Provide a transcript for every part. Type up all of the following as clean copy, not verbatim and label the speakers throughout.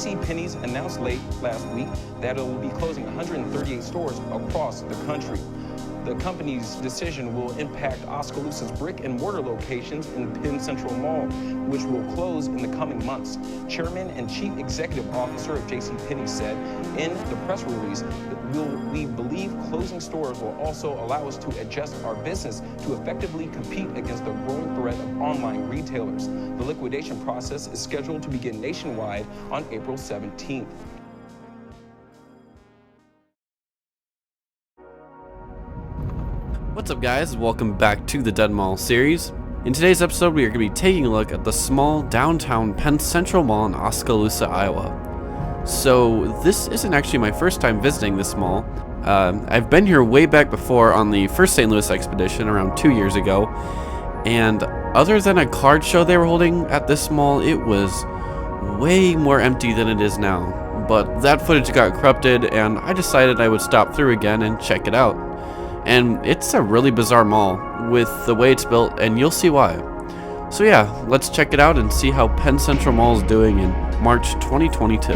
Speaker 1: JCPenney's announced late last week that it will be closing 138 stores across the country. The company's decision will impact Oskaloosa's brick and mortar locations in Penn Central Mall, which will close in the coming months. Chairman and Chief Executive Officer of JCPenney said in the press release that we believe closing stores will also allow us to adjust our business to effectively compete against the growing threat of online retailers. The liquidation process is scheduled to begin nationwide on April 17th.
Speaker 2: What's up, guys? Welcome back to the Dead Mall series. In today's episode, we are going to be taking a look at the small downtown Penn Central Mall in Oskaloosa, Iowa. So this isn't actually my first time visiting this mall. I've been here way back before on the first St. Louis expedition around 2 years ago, and other than a card show they were holding at this mall, it was way more empty than it is now. But that footage got corrupted, and I decided I would stop through again and check it out. And it's a really bizarre mall with the way it's built, and you'll see why. So yeah, let's check it out and see how Penn Central Mall is doing in March 2022.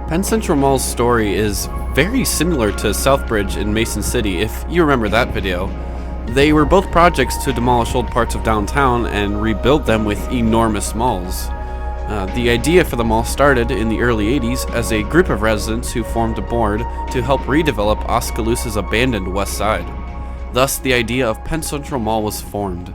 Speaker 2: Penn Central Mall's story is very similar to Southbridge in Mason City, if you remember that video. They were both projects to demolish old parts of downtown and rebuild them with enormous malls. The idea for the mall started in the early 80s as a group of residents who formed a board to help redevelop Oskaloosa's abandoned west side. Thus, the idea of Penn Central Mall was formed.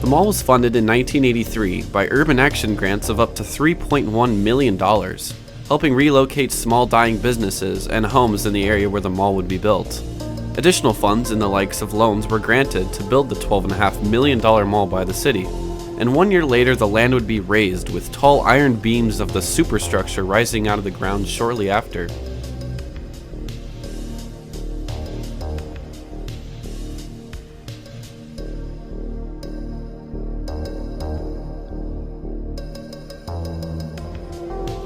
Speaker 2: The mall was funded in 1983 by urban action grants of up to $3.1 million, helping relocate small dying businesses and homes in the area where the mall would be built. Additional funds and the likes of loans were granted to build the $12.5 million mall by the city, and 1 year later the land would be raised with tall iron beams of the superstructure rising out of the ground shortly after.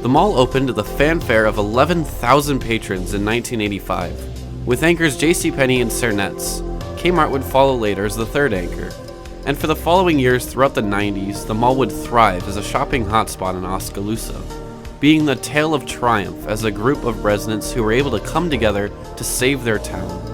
Speaker 2: The mall opened to the fanfare of 11,000 patrons in 1985. With anchors JCPenney and Cernet's, Kmart would follow later as the third anchor. And for the following years throughout the 90s, the mall would thrive as a shopping hotspot in Oskaloosa, being the tale of triumph as a group of residents who were able to come together to save their town.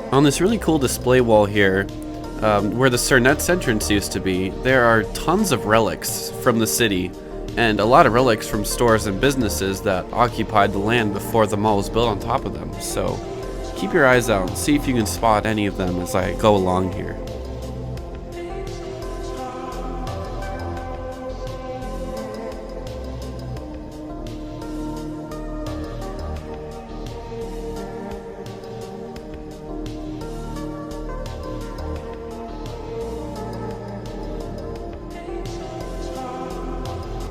Speaker 2: On this really cool display wall here, where the Cernet's entrance used to be, there are tons of relics from the city, and a lot of relics from stores and businesses that occupied the land before the mall was built on top of them. So keep your eyes out and see if you can spot any of them as I go along here.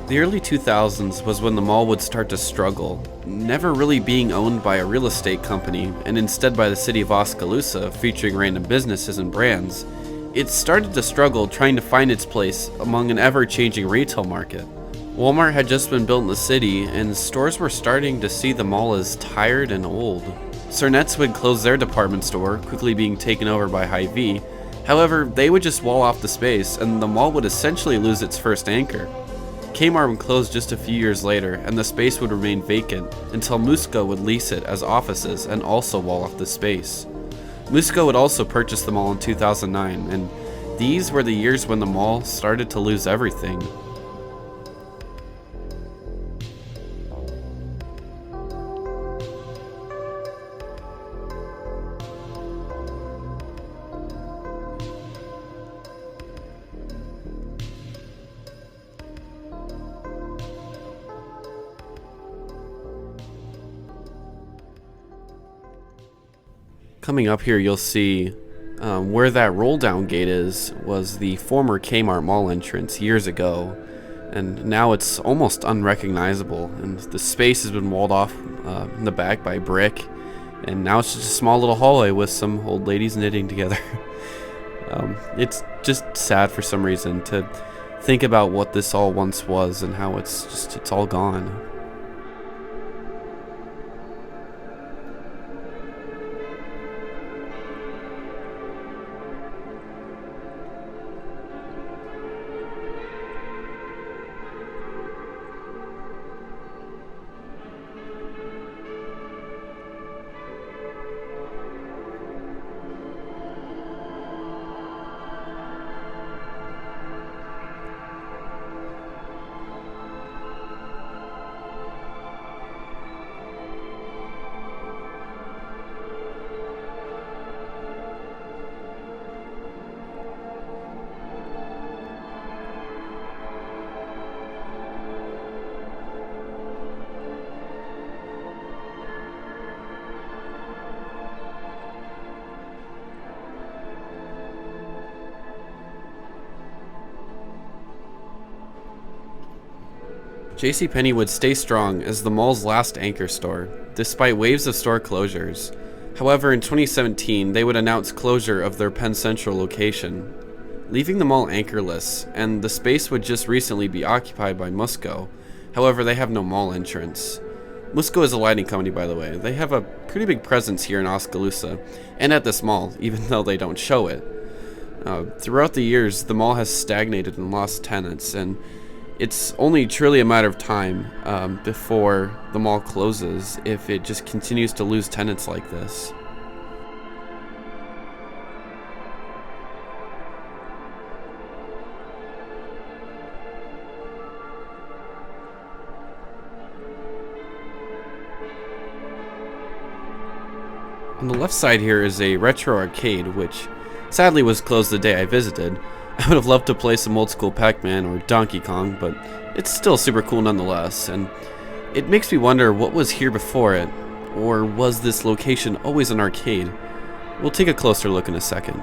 Speaker 2: The early 2000s was when the mall would start to struggle, never really being owned by a real estate company and instead by the city of Oskaloosa, featuring random businesses and brands. It started to struggle trying to find its place among an ever-changing retail market. Walmart had just been built in the city, and stores were starting to see the mall as tired and old. Cernet's would close their department store, quickly being taken over by Hy-Vee. However, they would just wall off the space, and the mall would essentially lose its first anchor. Kmart would close just a few years later, and the space would remain vacant until Musak would lease it as offices and also wall off the space. Musak would also purchase the mall in 2009, and these were the years when the mall started to lose everything. Coming up here, you'll see where that roll down gate was the former Kmart mall entrance years ago, and now it's almost unrecognizable, and the space has been walled off in the back by brick, and now it's just a small little hallway with some old ladies knitting together. It's just sad for some reason to think about what this all once was and how it's all gone. JCPenney would stay strong as the mall's last anchor store, despite waves of store closures. However, in 2017, they would announce closure of their Penn Central location, leaving the mall anchorless, and the space would just recently be occupied by Musak. However, they have no mall entrance. Musak is a lighting company, by the way. They have a pretty big presence here in Oskaloosa, and at this mall, even though they don't show it. Throughout the years, the mall has stagnated and lost tenants, and it's only truly a matter of time before the mall closes if it just continues to lose tenants like this. On the left side here is a retro arcade, which sadly was closed the day I visited. I would have loved to play some old school Pac-Man or Donkey Kong, but it's still super cool nonetheless, and it makes me wonder what was here before it, or was this location always an arcade? We'll take a closer look in a second.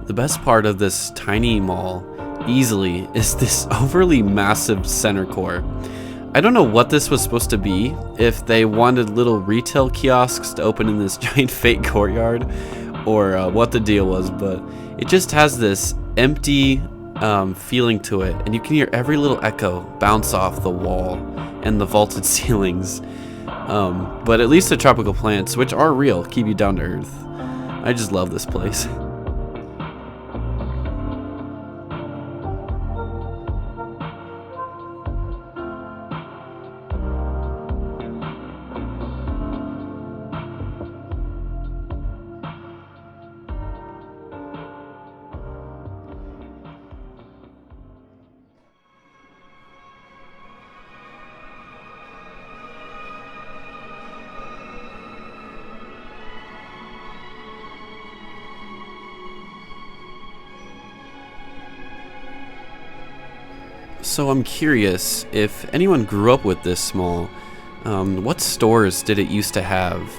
Speaker 2: The best part of this tiny mall, easily, is this overly massive center core. I don't know what this was supposed to be, if they wanted little retail kiosks to open in this giant fake courtyard, or what the deal was, but it just has this empty feeling to it, and you can hear every little echo bounce off the wall and the vaulted ceilings. But at least the tropical plants, which are real, keep you down to earth. I just love this place. So I'm curious, if anyone grew up with this mall, what stores did it used to have?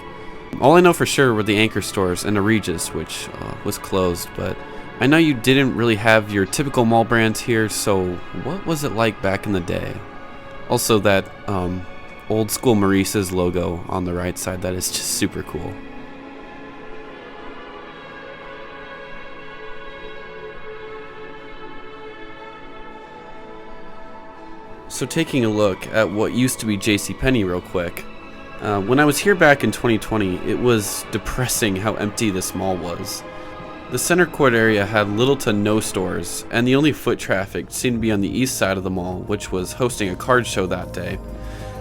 Speaker 2: All I know for sure were the anchor stores and a Regis, which was closed, but I know you didn't really have your typical mall brands here, so what was it like back in the day? Also that old school Maurice's logo on the right side, that is just super cool. So taking a look at what used to be JCPenney real quick. When I was here back in 2020, it was depressing how empty this mall was. The center court area had little to no stores, and the only foot traffic seemed to be on the east side of the mall, which was hosting a card show that day.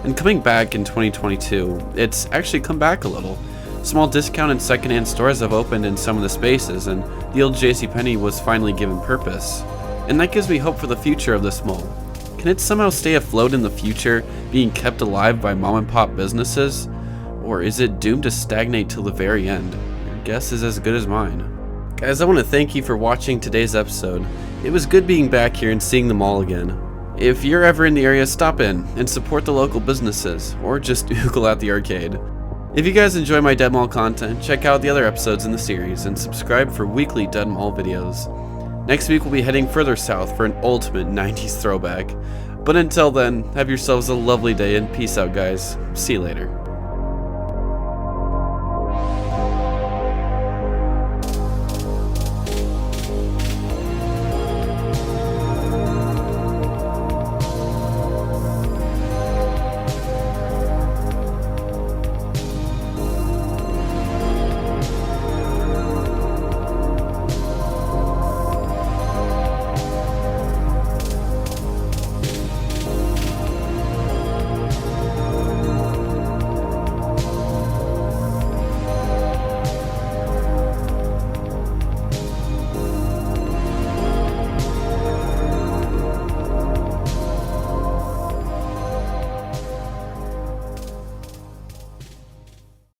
Speaker 2: And coming back in 2022, it's actually come back a little. Small discount and secondhand stores have opened in some of the spaces, and the old JCPenney was finally given purpose. And that gives me hope for the future of this mall. Can it somehow stay afloat in the future, being kept alive by mom and pop businesses? Or is it doomed to stagnate till the very end? Your guess is as good as mine. Guys, I want to thank you for watching today's episode. It was good being back here and seeing the mall again. If you're ever in the area, stop in and support the local businesses, or just oogle at the arcade. If you guys enjoy my Dead Mall content, check out the other episodes in the series and subscribe for weekly Dead Mall videos. Next week we'll be heading further south for an ultimate 90s throwback. But until then, have yourselves a lovely day and peace out, guys. See you later.